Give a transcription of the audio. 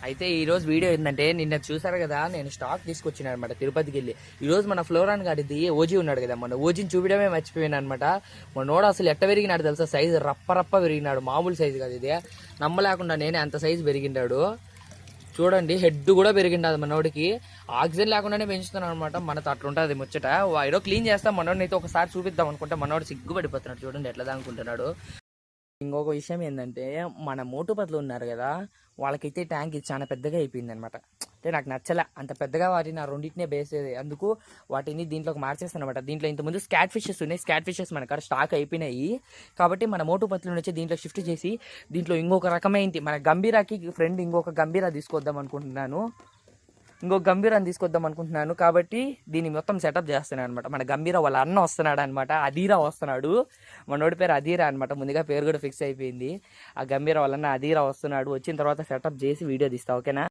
అయితే ఈరోజు వీడియో ఏంటంటే నిన్న చూసారు కదా, నేను స్టాక్ తీసుకొచ్చినాను అనమాట తిరుపతికి వెళ్ళి. ఈరోజు మన ఫ్లోరాన్ గాడిది ఓజీ ఉన్నాడు కదా, మన ఓజీని చూపించడమే మర్చిపోయాను అనమాట. మన నోడ అసలు ఎట్ట పెరిగినాడు తెలుసా, సైజు రప్ప పెరిగినాడు, మామూలు సైజు కాదు ఇది. నమ్మలేకుండా నేనే అంత సైజు పెరిగిండాడు. చూడండి, హెడ్ కూడా పెరిగిండదు మనోడికి. ఆక్సిజన్ లేకుండానే పెంచుతున్నాను అనమాట. మనతో అట్లుంటుంది ముచ్చట. ఏదో క్లీన్ చేస్తాం, మనోడిని అయితే ఒకసారి చూపిద్దాం అనుకుంటే మనోడు సిగ్గుపడిపోతున్నాడు. చూడండి ఎట్లా అనుకుంటున్నాడు. ఇంకొక విషయం ఏంటంటే, మన మోటుపత్లు ఉన్నారు కదా, వాళ్ళకైతే ట్యాంక్ ఇది చాలా పెద్దగా అయిపోయింది అనమాట. అంటే నాకు నచ్చలే అంత పెద్దగా, వాటిని ఆ రెండింటినే బేసేది. అందుకు వాటిని దీంట్లోకి మార్చేస్తాను అనమాట. దీంట్లో ఇంతకుముందు స్కాట్ ఫిషెస్ ఉన్నాయి, స్కాట్ ఫిషెస్ మన కాడ స్టాక్ అయిపోయినాయి. కాబట్టి మన మోటుపత్ల నుంచి దీంట్లో షిఫ్ట్ చేసి దీంట్లో ఇంకొక రకమైంది మన గంభీరాకి ఫ్రెండ్ ఇంకొక గంభీరా తీసుకొద్దాం అనుకుంటున్నాను. కాబట్టి దీన్ని మొత్తం సెటప్ చేస్తున్నాను అనమాట. మన గంభీరా వాళ్ళ అన్న వస్తున్నాడు అనమాట, అధీరా వస్తున్నాడు. మనోడి పేరు అధీరా అనమాట, ముందుగా పేరు కూడా ఫిక్స్ అయిపోయింది. ఆ గంభీరా వాళ్ళ అన్న అధీరా వస్తున్నాడు. వచ్చిన తర్వాత సెటప్ చేసి వీడియో తీస్తా, ఓకేనా.